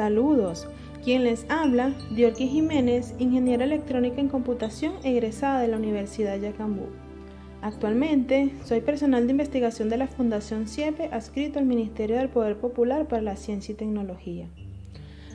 Saludos. Quien les habla, Diorki Jiménez, ingeniera electrónica en computación egresada de la Universidad Yacambú. Actualmente soy personal de investigación de la Fundación CIEPE adscrito al Ministerio del Poder Popular para la Ciencia y Tecnología.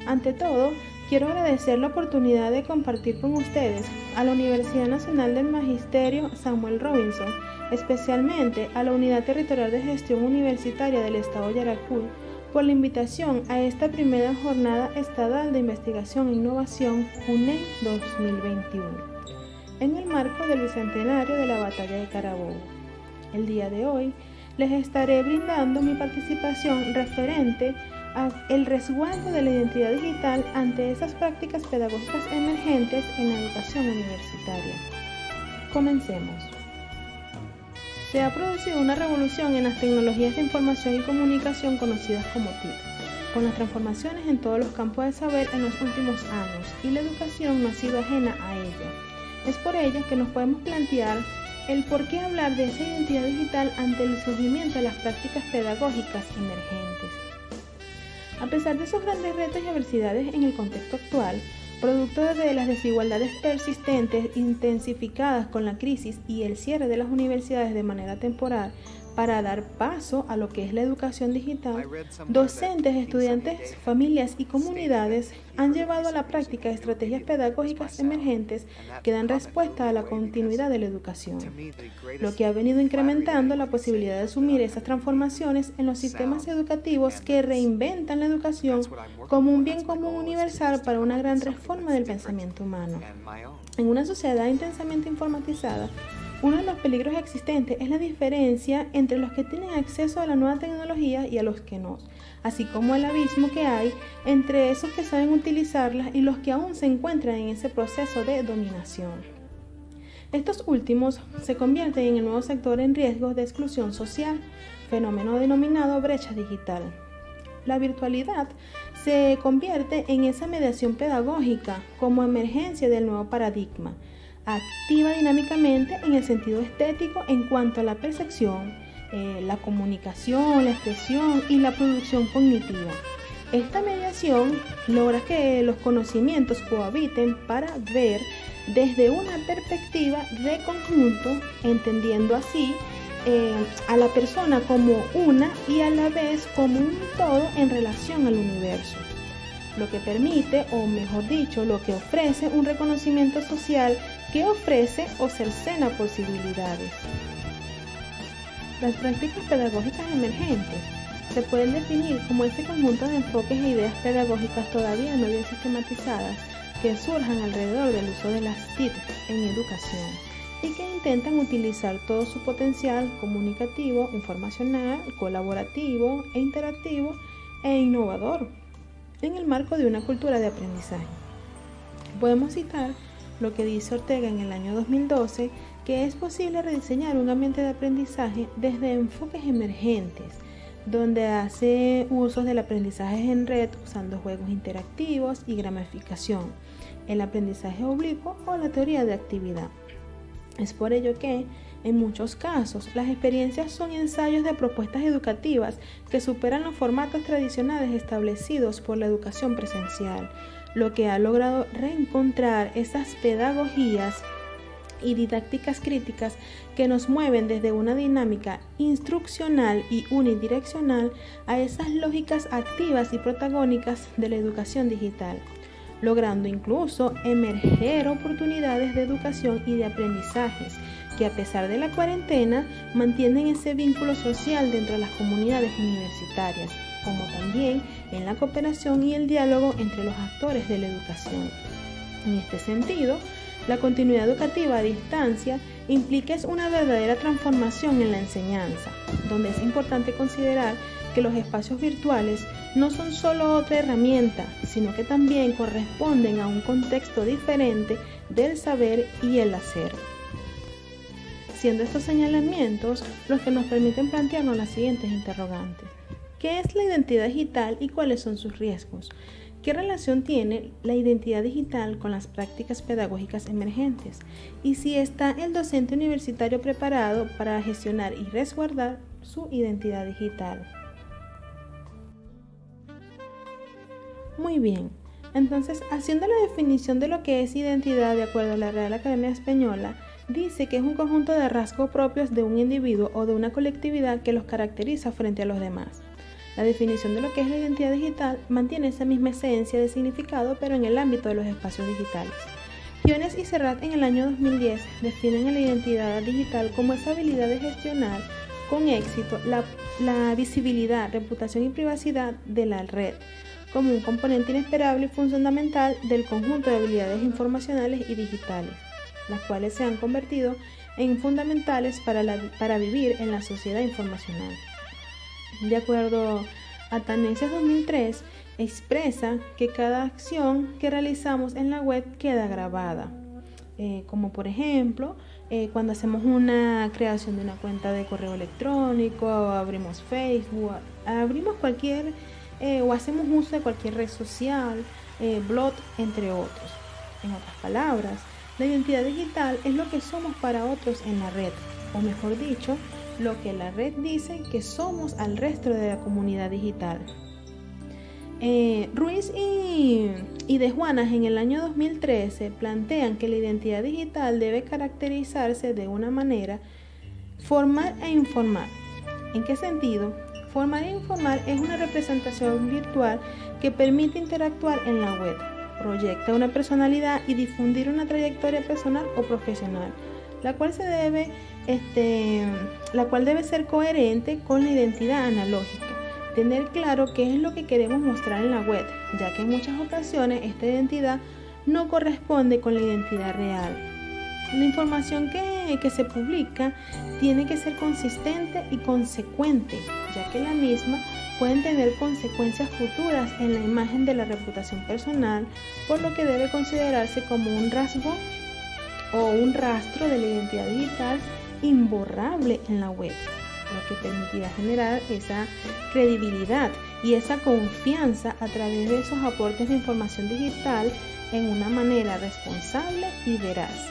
Ante todo, quiero agradecer la oportunidad de compartir con ustedes a la Universidad Nacional del Magisterio Samuel Robinson, especialmente a la Unidad Territorial de Gestión Universitaria del Estado Yaracuy, por la invitación a esta primera Jornada Estadal de Investigación e Innovación UNE 2021, en el marco del bicentenario de la Batalla de Carabobo. El día de hoy les estaré brindando mi participación referente al resguardo de la identidad digital ante esas prácticas pedagógicas emergentes en la educación universitaria. Comencemos. Se ha producido una revolución en las tecnologías de información y comunicación conocidas como TIC, con las transformaciones en todos los campos de saber en los últimos años, y la educación no ha sido ajena a ello. Es por ello que nos podemos plantear el por qué hablar de esa identidad digital ante el surgimiento de las prácticas pedagógicas emergentes. A pesar de esos grandes retos y adversidades en el contexto actual, producto de las desigualdades persistentes intensificadas con la crisis y el cierre de las universidades de manera temporal para dar paso a lo que es la educación digital, docentes, estudiantes, familias y comunidades han llevado a la práctica estrategias pedagógicas emergentes que dan respuesta a la continuidad de la educación, lo que ha venido incrementando la posibilidad de asumir esas transformaciones en los sistemas educativos que reinventan la educación como un bien común universal para una gran reforma del pensamiento humano. En una sociedad intensamente informatizada, uno de los peligros existentes es la diferencia entre los que tienen acceso a la nueva tecnología y a los que no, así como el abismo que hay entre esos que saben utilizarlas y los que aún se encuentran en ese proceso de dominación. Estos últimos se convierten en el nuevo sector en riesgo de exclusión social, fenómeno denominado brecha digital. La virtualidad se convierte en esa mediación pedagógica como emergencia del nuevo paradigma, activa dinámicamente en el sentido estético en cuanto a la percepción, la comunicación, la expresión y la producción cognitiva. Esta mediación logra que los conocimientos cohabiten para ver desde una perspectiva de conjunto, entendiendo así a la persona como una y a la vez como un todo en relación al universo, lo que permite, o mejor dicho, lo que ofrece un reconocimiento social que ofrece o cercena posibilidades. Las prácticas pedagógicas emergentes se pueden definir como ese conjunto de enfoques e ideas pedagógicas todavía no bien sistematizadas que surjan alrededor del uso de las TIC en educación y que intentan utilizar todo su potencial comunicativo, informacional, colaborativo e interactivo e innovador en el marco de una cultura de aprendizaje. Podemos citar lo que dice Ortega en el año 2012, que es posible rediseñar un ambiente de aprendizaje desde enfoques emergentes, donde hace usos del aprendizaje en red usando juegos interactivos y gamificación, el aprendizaje oblicuo o la teoría de actividad. Es por ello que, en muchos casos, las experiencias son ensayos de propuestas educativas que superan los formatos tradicionales establecidos por la educación presencial, lo que ha logrado reencontrar esas pedagogías y didácticas críticas que nos mueven desde una dinámica instruccional y unidireccional a esas lógicas activas y protagónicas de la educación digital, logrando incluso emerger oportunidades de educación y de aprendizajes que, a pesar de la cuarentena, mantienen ese vínculo social dentro de las comunidades universitarias, como también en la cooperación y el diálogo entre los actores de la educación. En este sentido, la continuidad educativa a distancia implica una verdadera transformación en la enseñanza, donde es importante considerar que los espacios virtuales no son solo otra herramienta, sino que también corresponden a un contexto diferente del saber y el hacer. Siendo estos señalamientos los que nos permiten plantearnos las siguientes interrogantes. ¿Qué es la identidad digital y cuáles son sus riesgos? ¿Qué relación tiene la identidad digital con las prácticas pedagógicas emergentes? Y si está el docente universitario preparado para gestionar y resguardar su identidad digital. Muy bien. Entonces, haciendo la definición de lo que es identidad de acuerdo a la Real Academia Española, dice que es un conjunto de rasgos propios de un individuo o de una colectividad que los caracteriza frente a los demás. La definición de lo que es la identidad digital mantiene esa misma esencia de significado, pero en el ámbito de los espacios digitales. Giones y Serrat en el año 2010 definen la identidad digital como esa habilidad de gestionar con éxito la visibilidad, reputación y privacidad de la red, como un componente inesperable y fundamental del conjunto de habilidades informacionales y digitales, las cuales se han convertido en fundamentales para vivir en la sociedad informacional. De acuerdo a Taneses 2003, expresa que cada acción que realizamos en la web queda grabada, como por ejemplo, cuando hacemos una creación de una cuenta de correo electrónico, o abrimos Facebook, abrimos cualquier o hacemos uso de cualquier red social, blog, entre otros. En otras palabras, la identidad digital es lo que somos para otros en la red, o mejor dicho, lo que la red dice que somos al resto de la comunidad digital. Ruiz y de Juanas en el año 2013 plantean que la identidad digital debe caracterizarse de una manera formal e informal. ¿En qué sentido? Formal e informal es una representación virtual que permite interactuar en la web, proyecta una personalidad y difundir una trayectoria personal o profesional, la cual debe ser coherente con la identidad analógica. Tener claro qué es lo que queremos mostrar en la web, ya que en muchas ocasiones esta identidad no corresponde con la identidad real. La información que se publica tiene que ser consistente y consecuente, ya que la misma pueden tener consecuencias futuras en la imagen de la reputación personal, por lo que debe considerarse como un rasgo o un rastro de la identidad digital imborrable en la web, lo que permitirá generar esa credibilidad y esa confianza a través de esos aportes de información digital en una manera responsable y veraz.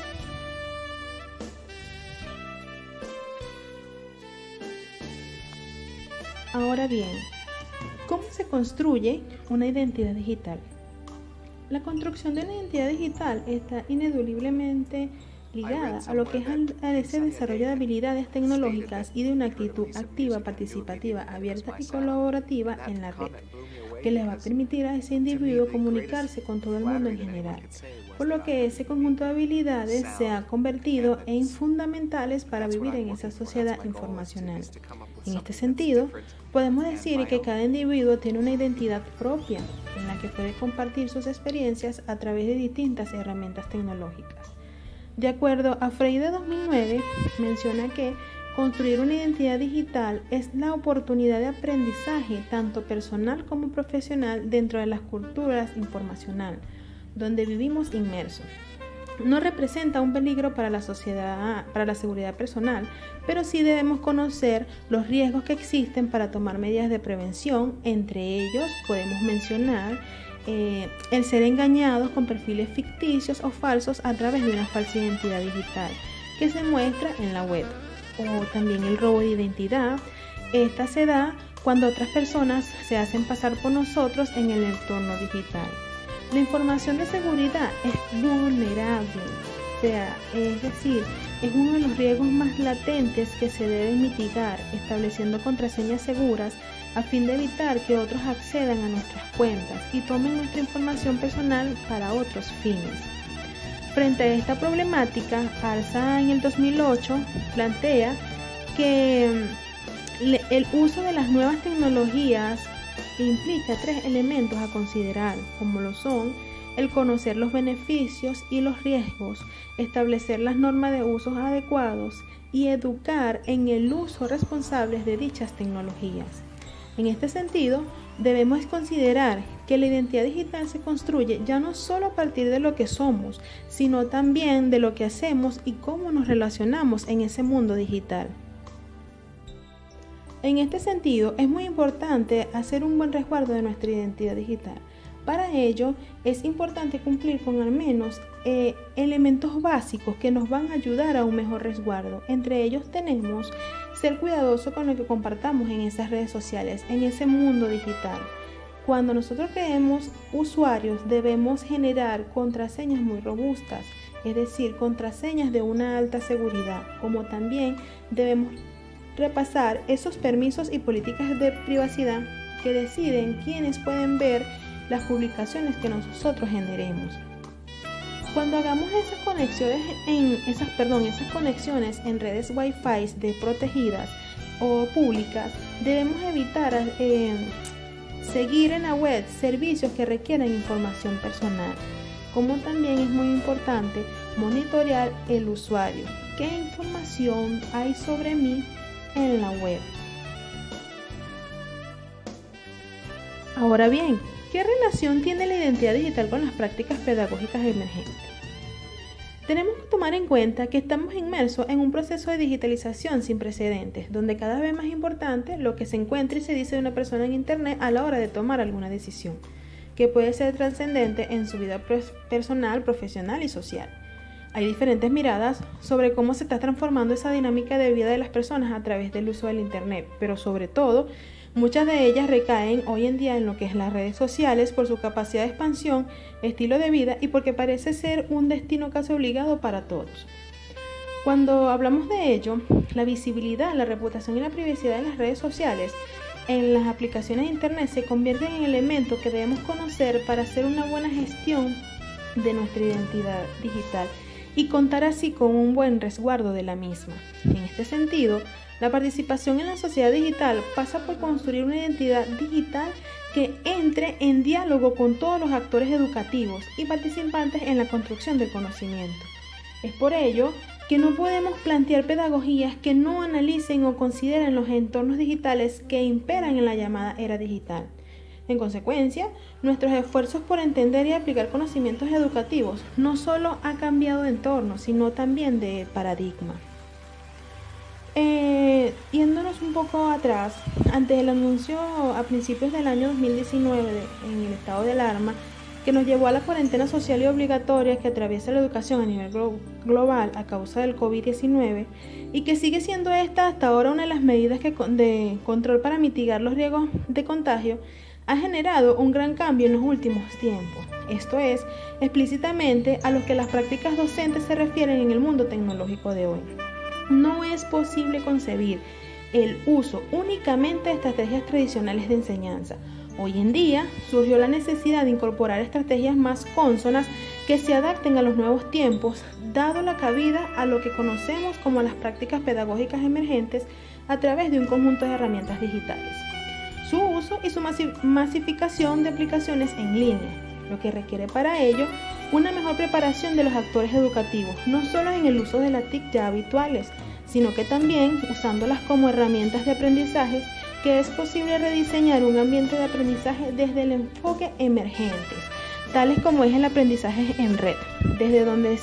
Ahora bien, ¿cómo se construye una identidad digital? La construcción de una identidad digital está ineludiblemente ligada a lo que es ese desarrollo de habilidades tecnológicas y de una actitud activa, participativa, abierta y colaborativa en la red, que le va a permitir a ese individuo comunicarse con todo el mundo en general, por lo que ese conjunto de habilidades se ha convertido en fundamentales para vivir en esa sociedad informacional. En este sentido, podemos decir que cada individuo tiene una identidad propia en la que puede compartir sus experiencias a través de distintas herramientas tecnológicas. De acuerdo a Freire 2009, menciona que construir una identidad digital es la oportunidad de aprendizaje tanto personal como profesional dentro de las culturas informacional, donde vivimos inmersos. No representa un peligro para la sociedad, para la seguridad personal, pero sí debemos conocer los riesgos que existen para tomar medidas de prevención. Entre ellos podemos mencionar el ser engañados con perfiles ficticios o falsos a través de una falsa identidad digital que se muestra en la web, o también el robo de identidad. Esta se da cuando otras personas se hacen pasar por nosotros en el entorno digital. La información de seguridad es vulnerable, es decir, es uno de los riesgos más latentes que se deben mitigar, estableciendo contraseñas seguras a fin de evitar que otros accedan a nuestras cuentas y tomen nuestra información personal para otros fines. Frente a esta problemática, Arza en el 2008 plantea que el uso de las nuevas tecnologías implica 3 elementos a considerar, como lo son el conocer los beneficios y los riesgos, establecer las normas de usos adecuados y educar en el uso responsable de dichas tecnologías. En este sentido, debemos considerar que la identidad digital se construye ya no solo a partir de lo que somos, sino también de lo que hacemos y cómo nos relacionamos en ese mundo digital. En este sentido, es muy importante hacer un buen resguardo de nuestra identidad digital. Para ello, es importante cumplir con al menos elementos básicos que nos van a ayudar a un mejor resguardo. Entre ellos tenemos ser cuidadoso con lo que compartamos en esas redes sociales, en ese mundo digital. Cuando nosotros creemos usuarios, debemos generar contraseñas muy robustas, es decir, contraseñas de una alta seguridad, como también debemos repasar esos permisos y políticas de privacidad que deciden quiénes pueden ver las publicaciones que nosotros generemos. Cuando hagamos esas conexiones en redes Wi-Fi protegidas o públicas, debemos evitar seguir en la web servicios que requieran información personal. Como también es muy importante monitorear el usuario. ¿Qué información hay sobre mí en la web? Ahora bien, ¿qué relación tiene la identidad digital con las prácticas pedagógicas emergentes? Tenemos que tomar en cuenta que estamos inmersos en un proceso de digitalización sin precedentes, donde cada vez más importante lo que se encuentra y se dice de una persona en Internet a la hora de tomar alguna decisión, que puede ser trascendente en su vida personal, profesional y social. Hay diferentes miradas sobre cómo se está transformando esa dinámica de vida de las personas a través del uso del Internet, pero sobre todo, muchas de ellas recaen hoy en día en lo que es las redes sociales por su capacidad de expansión, estilo de vida y porque parece ser un destino casi obligado para todos. Cuando hablamos de ello, la visibilidad, la reputación y la privacidad de las redes sociales en las aplicaciones de Internet se convierten en elementos que debemos conocer para hacer una buena gestión de nuestra identidad digital y contar así con un buen resguardo de la misma. En este sentido, la participación en la sociedad digital pasa por construir una identidad digital que entre en diálogo con todos los actores educativos y participantes en la construcción del conocimiento. Es por ello que no podemos plantear pedagogías que no analicen o consideren los entornos digitales que imperan en la llamada era digital. En consecuencia, nuestros esfuerzos por entender y aplicar conocimientos educativos no solo ha cambiado de entorno, sino también de paradigma. Yéndonos un poco atrás, ante el anuncio a principios del año 2019 en el estado de alarma, que nos llevó a la cuarentena social y obligatoria que atraviesa la educación a nivel global a causa del COVID-19 y que sigue siendo esta hasta ahora una de las medidas de control para mitigar los riesgos de contagio, ha generado un gran cambio en los últimos tiempos. Esto es, explícitamente a lo que las prácticas docentes se refieren en el mundo tecnológico de hoy. No es posible concebir el uso únicamente de estrategias tradicionales de enseñanza. Hoy en día surgió la necesidad de incorporar estrategias más cónsonas que se adapten a los nuevos tiempos, dado la cabida a lo que conocemos como las prácticas pedagógicas emergentes a través de un conjunto de herramientas digitales. Su uso y su masificación de aplicaciones en línea, lo que requiere para ello una mejor preparación de los actores educativos, no solo en el uso de las TIC ya habituales, sino que también usándolas como herramientas de aprendizaje, que es posible rediseñar un ambiente de aprendizaje desde el enfoque emergentes, tales como es el aprendizaje en red, desde donde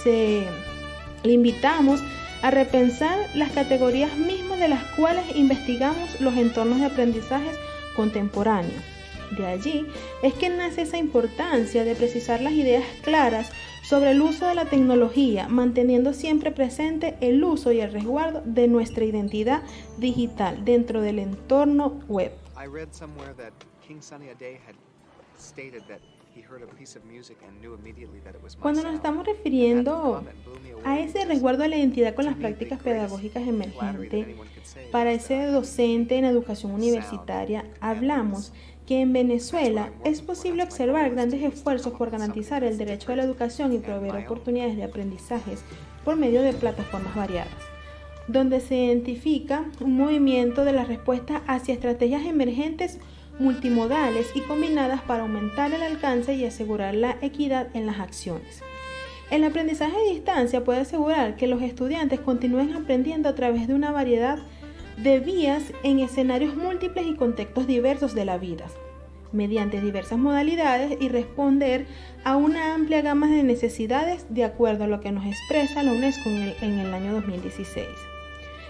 le invitamos a repensar las categorías mismas de las cuales investigamos los entornos de aprendizajes contemporáneos. De allí es que nace esa importancia de precisar las ideas claras sobre el uso de la tecnología, manteniendo siempre presente el uso y el resguardo de nuestra identidad digital dentro del entorno web. Cuando nos estamos refiriendo a ese resguardo de la identidad con las prácticas pedagógicas emergentes, para ese docente en educación universitaria, hablamos que en Venezuela es posible observar grandes esfuerzos por garantizar el derecho a la educación y proveer oportunidades de aprendizajes por medio de plataformas variadas, donde se identifica un movimiento de la respuesta hacia estrategias emergentes multimodales y combinadas para aumentar el alcance y asegurar la equidad en las acciones. El aprendizaje a distancia puede asegurar que los estudiantes continúen aprendiendo a través de una variedad de vías en escenarios múltiples y contextos diversos de la vida, mediante diversas modalidades y responder a una amplia gama de necesidades de acuerdo a lo que nos expresa la UNESCO en el año 2016.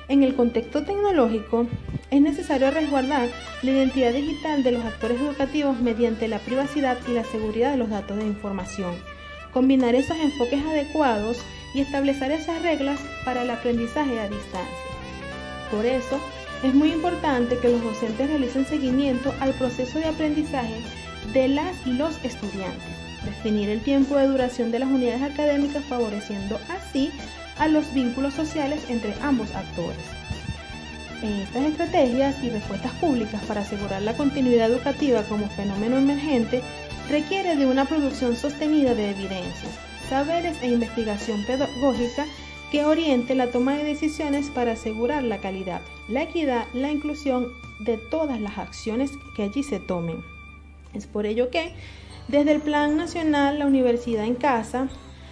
En el contexto tecnológico, es necesario resguardar la identidad digital de los actores educativos mediante la privacidad y la seguridad de los datos de información, combinar esos enfoques adecuados y establecer esas reglas para el aprendizaje a distancia. Por eso, es muy importante que los docentes realicen seguimiento al proceso de aprendizaje de las y los estudiantes. Definir el tiempo de duración de las unidades académicas, favoreciendo así a los vínculos sociales entre ambos actores. En estas estrategias y respuestas públicas para asegurar la continuidad educativa como fenómeno emergente, requiere de una producción sostenida de evidencias, saberes e investigación pedagógica que oriente la toma de decisiones para asegurar la calidad, la equidad, la inclusión de todas las acciones que allí se tomen. Es por ello que, desde el Plan Nacional La Universidad en Casa,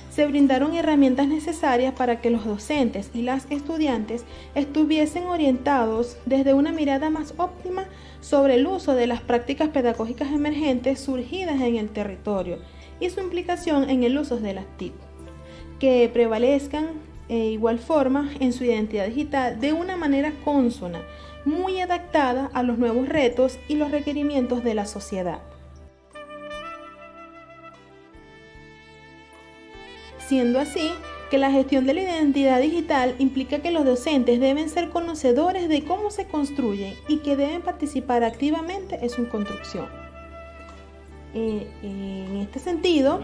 se brindaron herramientas necesarias para que los docentes y las estudiantes estuviesen orientados desde una mirada más óptima sobre el uso de las prácticas pedagógicas emergentes surgidas en el territorio y su implicación en el uso de las TIC, que prevalezcan de igual forma en su identidad digital de una manera consona, muy adaptada a los nuevos retos y los requerimientos de la sociedad. Siendo así que la gestión de la identidad digital implica que los docentes deben ser conocedores de cómo se construye y que deben participar activamente en su construcción. En este sentido,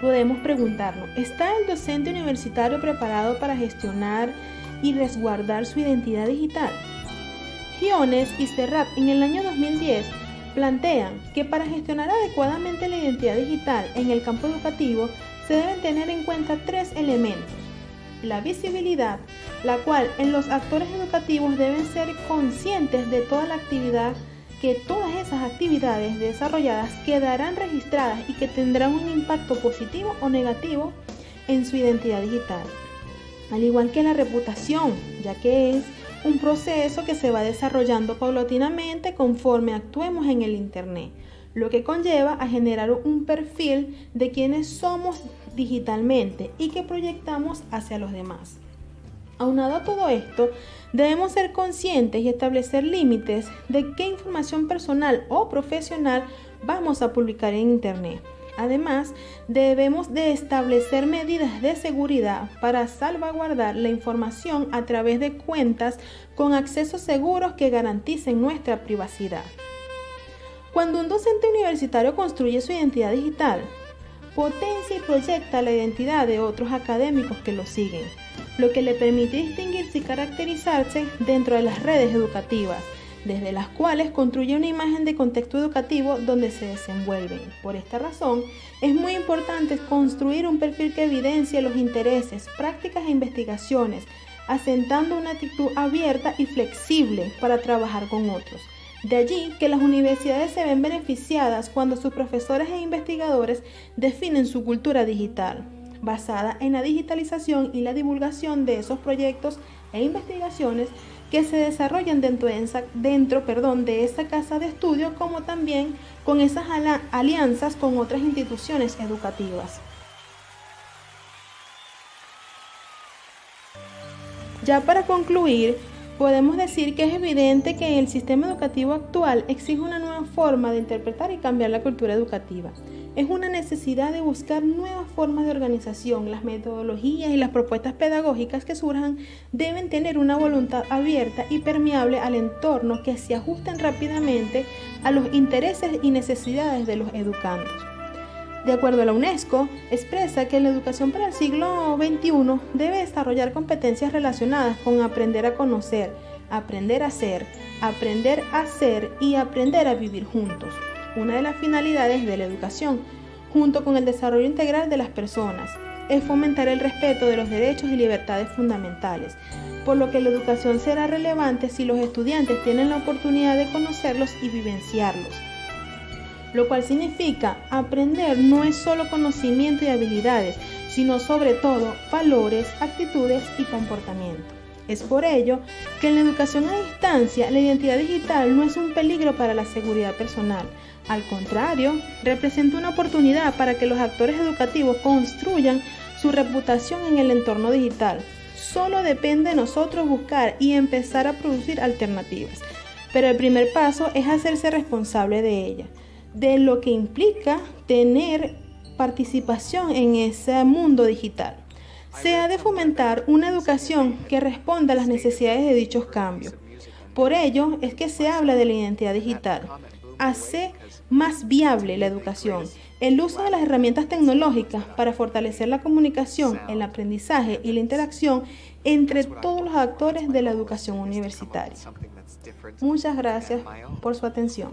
podemos preguntarnos, ¿está el docente universitario preparado para gestionar y resguardar su identidad digital? Giones y Serrat en el año 2010 plantean que para gestionar adecuadamente la identidad digital en el campo educativo se deben tener en cuenta tres elementos. La visibilidad, la cual en los actores educativos deben ser conscientes de toda la actividad, que todas esas actividades desarrolladas quedarán registradas y que tendrán un impacto positivo o negativo en su identidad digital. Al igual que la reputación, ya que es un proceso que se va desarrollando paulatinamente conforme actuemos en el Internet, lo que conlleva a generar un perfil de quienes somos digitalmente y que proyectamos hacia los demás. Aunado a todo esto, debemos ser conscientes y establecer límites de qué información personal o profesional vamos a publicar en Internet. Además, debemos de establecer medidas de seguridad para salvaguardar la información a través de cuentas con accesos seguros que garanticen nuestra privacidad. Cuando un docente universitario construye su identidad digital, potencia y proyecta la identidad de otros académicos que lo siguen, lo que le permite distinguirse y caracterizarse dentro de las redes educativas, desde las cuales construye una imagen de contexto educativo donde se desenvuelven. Por esta razón, es muy importante construir un perfil que evidencie los intereses, prácticas e investigaciones, asentando una actitud abierta y flexible para trabajar con otros. De allí que las universidades se ven beneficiadas cuando sus profesores e investigadores definen su cultura digital, basada en la digitalización y la divulgación de esos proyectos e investigaciones que se desarrollan dentro de esa casa de estudio, como también con esas alianzas con otras instituciones educativas. Ya para concluir, podemos decir que es evidente que el sistema educativo actual exige una nueva forma de interpretar y cambiar la cultura educativa. Es una necesidad de buscar nuevas formas de organización. Las metodologías y las propuestas pedagógicas que surjan deben tener una voluntad abierta y permeable al entorno que se ajusten rápidamente a los intereses y necesidades de los educandos. De acuerdo a la UNESCO, expresa que la educación para el siglo XXI debe desarrollar competencias relacionadas con aprender a conocer, aprender a ser y aprender a vivir juntos. Una de las finalidades de la educación, junto con el desarrollo integral de las personas, es fomentar el respeto de los derechos y libertades fundamentales, por lo que la educación será relevante si los estudiantes tienen la oportunidad de conocerlos y vivenciarlos. Lo cual significa aprender no es solo conocimiento y habilidades, sino sobre todo valores, actitudes y comportamiento. Es por ello que en la educación a distancia la identidad digital no es un peligro para la seguridad personal. Al contrario, representa una oportunidad para que los actores educativos construyan su reputación en el entorno digital. Solo depende de nosotros buscar y empezar a producir alternativas. Pero el primer paso es hacerse responsable de ella, de lo que implica tener participación en ese mundo digital. Se ha de fomentar una educación que responda a las necesidades de dichos cambios. Por ello es que se habla de la identidad digital, hace más viable la educación. El uso de las herramientas tecnológicas para fortalecer la comunicación, el aprendizaje y la interacción entre todos los actores de la educación universitaria. Muchas gracias por su atención.